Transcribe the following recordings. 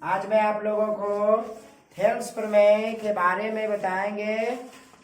आज मैं आप लोगों को थेल्स प्रमेय के बारे में बताएंगे।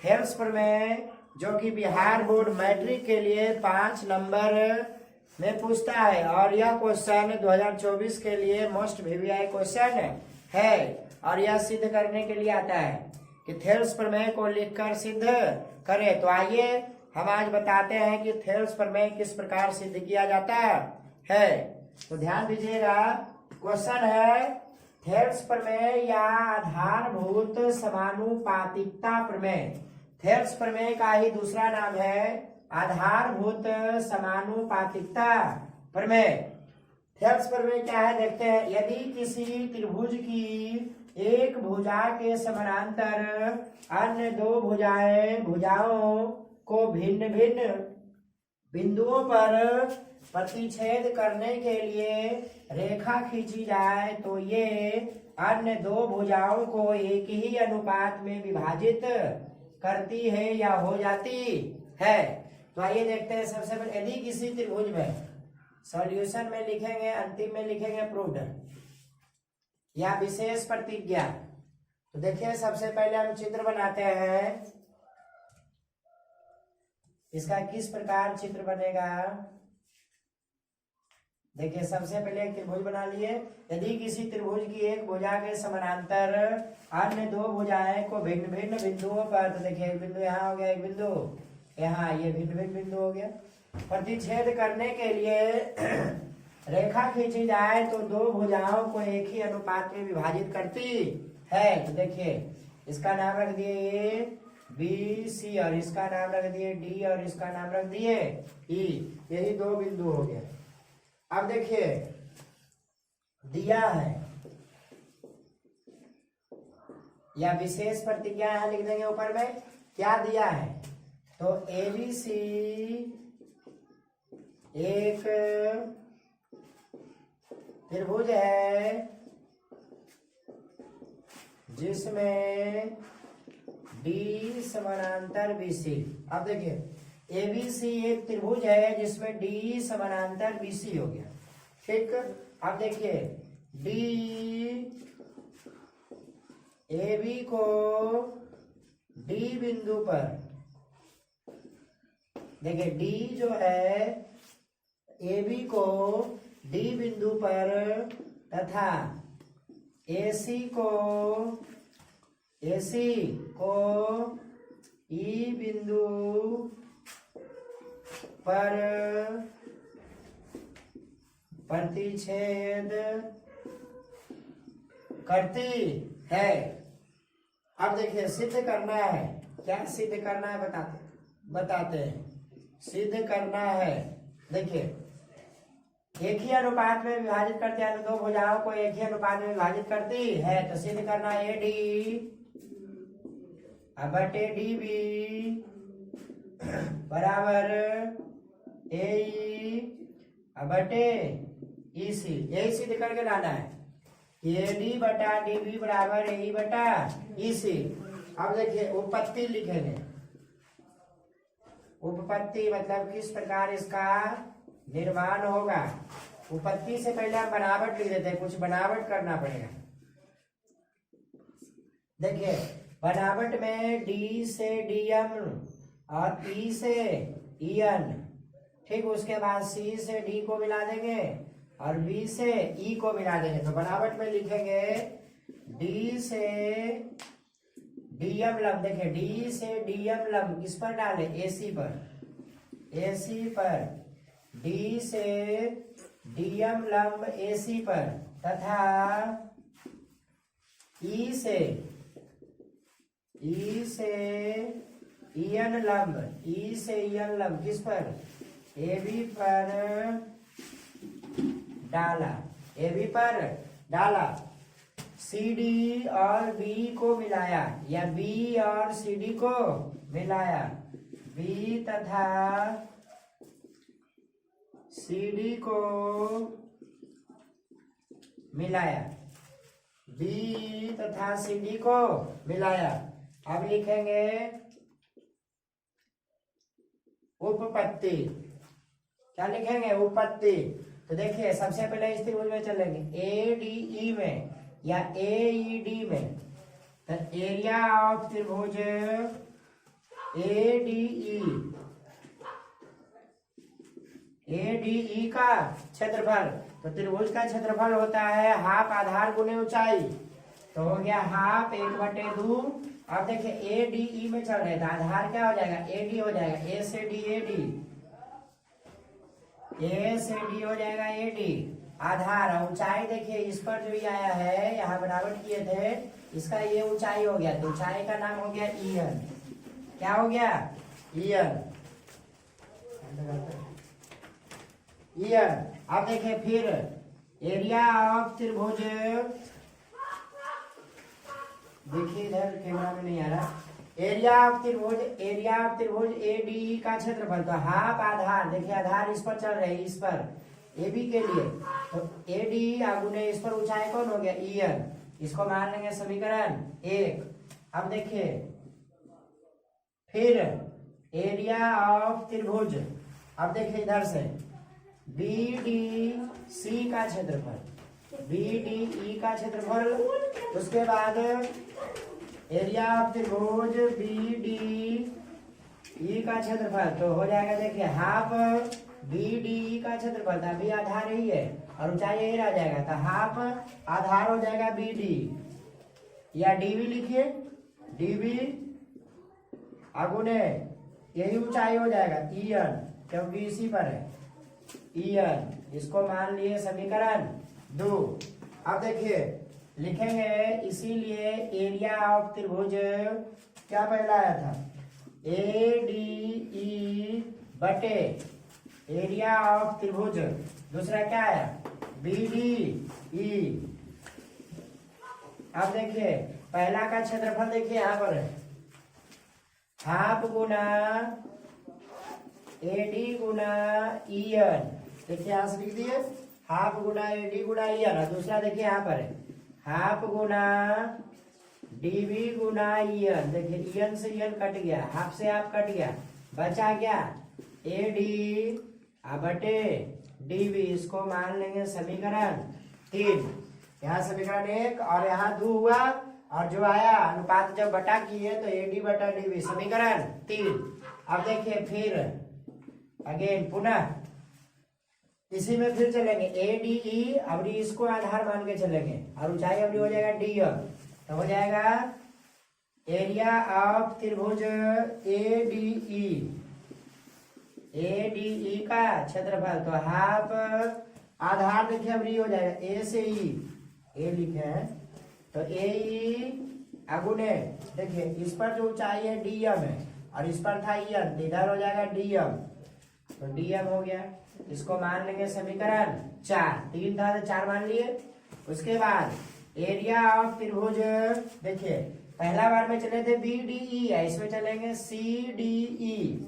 थेल्स प्रमेय जो कि बिहार बोर्ड मैट्रिक के लिए 5 नंबर में पूछता है और यह क्वेश्चन 2024 के लिए मोस्ट वीवीआई क्वेश्चन है और यह सिद्ध करने के लिए आता है कि थेल्स प्रमेय को लिखकर सिद्ध करें। तो आइए हम आज बताते हैं कि थेल्स प्रमेय किस प्रकार सिद्ध किया जाता है। तो ध्यान दीजिएगा, क्वेश्चन है थेल्स प्रमेय या आधारभूत समानुपातिकता प्रमेय। थेल्स प्रमेय का ही दूसरा नाम है आधारभूत समानुपातिकता प्रमेय। थेल्स प्रमेय क्या है देखते हैं। यदि किसी त्रिभुज की एक भुजा के समानांतर अन्य दो भुजाओं को भिन्न भिन्न बिंदुओं पर प्रतिच्छेद करने के लिए रेखा खींची जाए तो ये अन्य दो भुजाओं को एक ही अनुपात में विभाजित करती है या हो जाती है। तो आइए देखते हैं। सबसे पहले यदि किसी त्रिभुज में सॉल्यूशन में लिखेंगे, अंतिम में लिखेंगे प्रूव्ड या विशेष प्रतिज्ञा। तो देखिए सबसे पहले हम चित्र बनाते हैं। इसका किस प्रकार चित्र बनेगा देखिए। सबसे पहले एक त्रिभुज बना लिए। यदि किसी त्रिभुज की एक भुजा के समानांतर अन्य दो भुजाएं को भिन्न भिन्न बिंदुओं पर, तो देखिए एक बिंदु यहाँ हो गया, एक बिंदु यहाँ, ये भिन्न भिन्न बिंदु हो गया, प्रतिच्छेद करने के लिए रेखा खींची जाए तो दो भुजाओं को एक ही अनुपात में विभाजित करती है। तो देखिए इसका नाम रख दिए बी सी और इसका नाम रख दिए डी और इसका नाम रख दिए ई। यही दो बिंदु हो गए। अब देखिए दिया है या विशेष प्रतिज्ञा है, लिख देंगे ऊपर में क्या दिया है। तो ABC एक त्रिभुज है जिसमें D समानांतर BC। अब देखिए ABC एक त्रिभुज है जिसमें D समानांतर BC हो गया, ठीक। अब देखिए D AB को D बिंदु पर, देखिए D जो है AB को D बिंदु पर तथा AC को E बिंदु पर प्रतिच्छेद करती है। अब देखिए सिद्ध करना है। क्या सिद्ध करना है बताते हैं। सिद्ध करना है, देखिए एक ही अनुपात में विभाजित करते हैं, दो भुजाओं को एक ही अनुपात में विभाजित करती है। तो सिद्ध करना है AD बटे DB बराबर AE बटे EC। यही सिद्ध करके लाना है। AD बटा DB बराबर AE बटा EC। अब देखिए उपपत्ति लिखेंगे। उपपत्ति मतलब किस प्रकार इसका निर्माण होगा। उपपत्ति से पहले हम बनावट लिख देते हैं, कुछ बनावट करना पड़ेगा। देखिए बनावट में D से DM और E से EN, ठीक। उसके बाद C से D को मिला देंगे और B से E को मिला देंगे। तो बनावट में लिखेंगे D से DM लंब। देखिए D से DM लंब किस पर डाले, AC पर, AC पर। D से DM लंब AC पर तथा E से EN लंब, E से EN लंब किस पर, AB पर डाला, AB पर डाला। CD और B को मिलाया या B और CD को मिलाया, B तथा CD को मिलाया, B तथा CD को मिलाया। अब लिखेंगे उपपत्ति। क्या लिखेंगे, उपपत्ति। तो देखिए सबसे पहले इस त्रिभुज में चलेंगे ए डी ई में या ए ई डी में। तो एरिया ऑफ त्रिभुज ए डी ई का क्षेत्रफल, तो त्रिभुज का क्षेत्रफल होता है हाफ आधार गुने ऊंचाई, तो हो गया हाफ 1/2। अब देखिए ए डी ई में चल रहे, तो आधार क्या हो जाएगा, ए डी हो जाएगा, ए से डी ए डी, ए से डी हो जाएगा ए डी आधार। ऊंचाई देखिए इस पर जो ये आया है यहाँ बराबर किए थे, इसका ये ऊंचाई हो गया, तो ऊंचाई का नाम हो गया ईएन। क्या हो गया, ईएन, ईएन। अब देखिए फिर एरिया ऑफ त्रिभुज, देखिए इधर कैमरा में नहीं आ रहा, एरिया ऑफ त्रिभुज ए डी ई का क्षेत्रफल, तो हाफ आधार, देखिए आधार इस पर चल रहे इस पर ए बी के लिए, तो ए डी आगुने इस पर ऊंचाई कौन हो गया, ईएन। इसको मान लेंगे समीकरण 1। अब देखिए फिर एरिया ऑफ त्रिभुज, अब देखिए इधर से बी डी सी का क्षेत्रफल, बी डी ई का क्षेत्रफल, उसके बाद एरिया ऑफ त्रिभुज बी डी ई का क्षेत्रफल, तो हो जाएगा देखिए हाफ बी डी ई का क्षेत्रफल, अभी आधार यही है और ऊंचाई यही रह जाएगा, तो हाफ आधार हो जाएगा बी डी, या डीवी लिखिए, डीवी आगुने यही ऊंचाई हो जाएगा ईएन, क्योंकि इसी पर है ईएन। इसको मान लिए समीकरण 2। अब देखिए लिखेंगे, इसीलिए एरिया ऑफ त्रिभुज क्या पहला आया था, ए डी ई बटे एरिया ऑफ त्रिभुज, दूसरा क्या आया, बी डी ई। अब देखिए पहला का क्षेत्रफल देखिए यहाँ पर है, हाफ गुना एडी गुना ईएन, देखिए यहाँ से लिख दिए हाफ गुना एडी गुना ईएन, और दूसरा देखिए यहाँ पर है हाफ गुना डीवी गुना ईएन, देखिए ईएन से ईएन कट गया, हाफ से हाफ कट गया, बचा क्या एडी बटे डीवी। इसको मान लेंगे समीकरण 3। यहाँ समीकरण 1 और यहाँ 2 हुआ, और जो आया अनुपात जब बटा किए तो एडी बटा डीवी, समीकरण 3। अब देखिए फिर अगेन पुनः इसी में फिर चलेंगे ए डी ई, अब इसको आधार मान के चलेंगे, और ऊंचाई अब हो जाएगा डीएम, तो हो जाएगा एरिया ऑफ त्रिभुज ए डी ई का क्षेत्रफल, तो हाफ आधार देखिए अब हो जाएगा ए से ई, ए लिखे हैं तो ए ई आगुने देखिए इस पर जो ऊंचाई है डीएम है, और इस पर था ईएन, इधर हो जाएगा डीएम, तो डीएम हो गया। इसको मान लेंगे समीकरण 4, 3 था तो 4 मान लिए। उसके बाद एरिया ऑफ त्रिभुज, देखिए पहला बार में चले थे बी डी ई, इसमें चलेंगे C D E,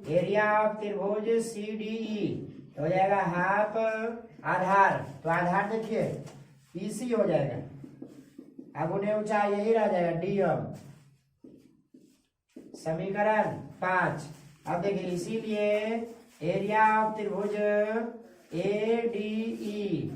area of त्रिभुज सी डी ई, तो हो जाएगा हाफ आधार, तो आधार देखिए ईसी हो जाएगा, आगुने ऊंचाई यही रह जाएगा डीएम, समीकरण 5। अब देखिए इसीलिए एरिया ऑफ त्रिभुज ए डी ई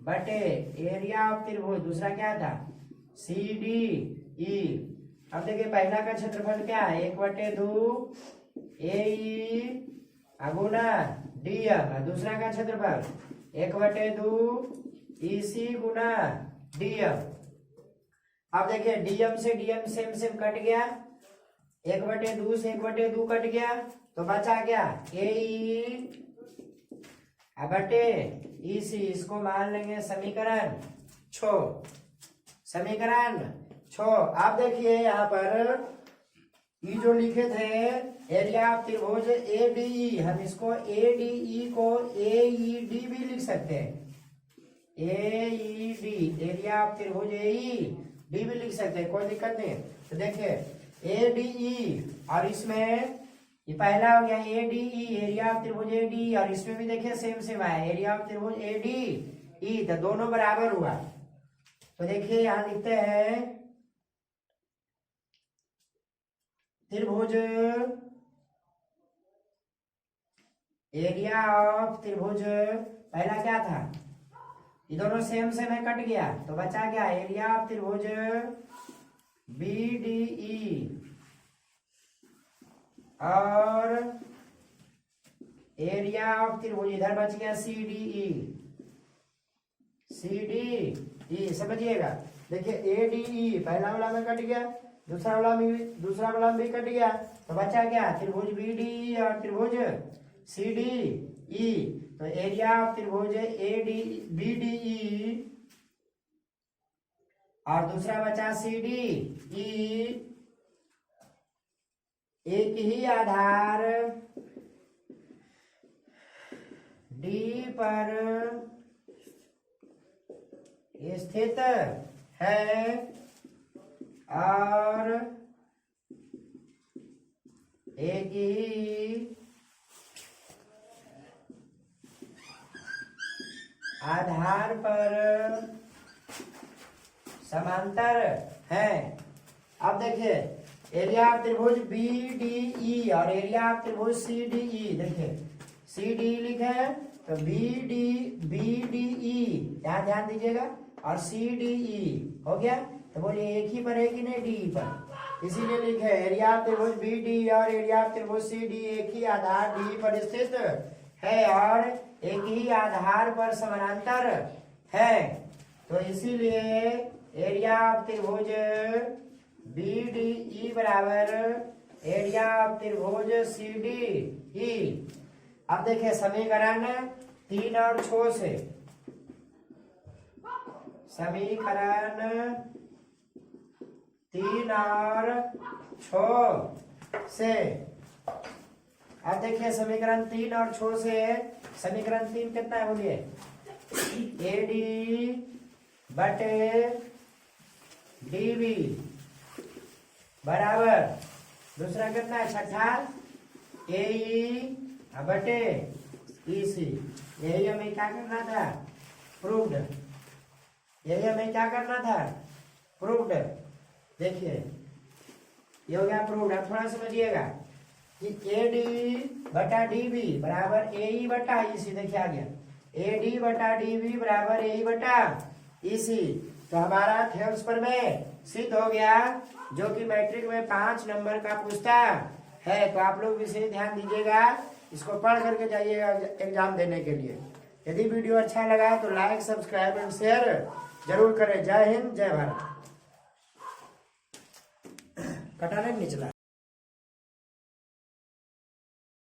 बटे एरिया ऑफ त्रिभुज दूसरा क्या था सी डी ई। अब देखिए पहला का क्षेत्रफल क्या है 1/2 ए ई गुना डीएम, दूसरा का क्षेत्रफल 1/2 ई सी गुना डीएम। अब देखिए डीएम से डीएम सेम सेम कट गया, 1/2 से 1/2 कट गया, तो बचा क्या ए बटे ई सी। इसको मान लेंगे समीकरण 6, समीकरण 6। अब देखिए यहाँ पर ये जो लिखे थे एरिया ऑफ त्रिभुज ए डी ई, हम इसको ए डी ई को ए ई डी भी लिख सकते हैं, ए ई डी, एरिया ऑफ त्रिभुज ए ई डी भी लिख सकते हैं, कोई दिक्कत नहीं। तो देखिए ए डी ई, और इसमें ये पहला हो गया A D E, area of त्रिभुज ए डी, और इसमें भी देखिए सेम सेम आया एरिया ऑफ त्रिभुज ए डी ई, तो दोनों बराबर हुआ। तो देखिए यहां लिखते हैं त्रिभुज एरिया ऑफ त्रिभुज पहला क्या था, ये दोनों सेम सेम है, कट गया तो बचा क्या, एरिया ऑफ त्रिभुज BDE और एरिया ऑफ त्रिभुज इधर बच गया CDE समझिएगा। देखिए ADE पहला वाला में कट गया, दूसरा वाला में भी कट गया, तो बचा क्या, त्रिभुज BDE और त्रिभुज CDE। तो एरिया ऑफ त्रिभुज BDE और दूसरा बचा CDE, एक ही आधार D पर स्थित है और एक ही आधार पर समांतर है। अब देखिए एरिया ऑफ त्रिभुज BDE और एरिया ऑफ त्रिभुज CDE, देखिए CDE लिखे हैं तो BDE यहाँ ध्यान दीजिएगा और CDE हो गया, तो बोलिए एक ही पर है कि नहीं, D पर, इसीलिए लिखे एरिया ऑफ त्रिभुज BD और एरिया ऑफ त्रिभुज CD एक ही आधार D पर स्थित है और एक ही आधार पर समानांतर है, तो इसीलिए एरिया ऑफ त्रिभुज BDE बराबर एरिया ऑफ त्रिभुज CDE। अब देखिए समीकरण 3 और 6 से, समीकरण 3 और 6 से, अब देखिए समीकरण 3 और 6 से, समीकरण 3 कितना है बोलिए, AD बटे DB बराबर, दूसरा कितना है, छठा AE बटे EC। यही हमें क्या करना था, प्रूव्ड, यही हमें क्या करना था, प्रूव्ड। देखिए ये हो गया प्रूव्ड। अब थोड़ा समझिएगा कि AD बटा DB बराबर AE बटा EC, देखिए आ गया AD बटा DB बराबर AE बटा EC, तो हमारा थेम्स प्रमेय सिद्ध हो गया, जो कि मैट्रिक में 5 नंबर का पूछता है। तो आप लोग विशेष ध्यान दीजिएगा, इसको पढ़ करके जाइएगा एग्जाम देने के लिए। यदि वीडियो अच्छा लगा तो लाइक, सब्सक्राइब एंड शेयर जरूर करें। जय हिंद, जय भारत। कटा नहीं निचला।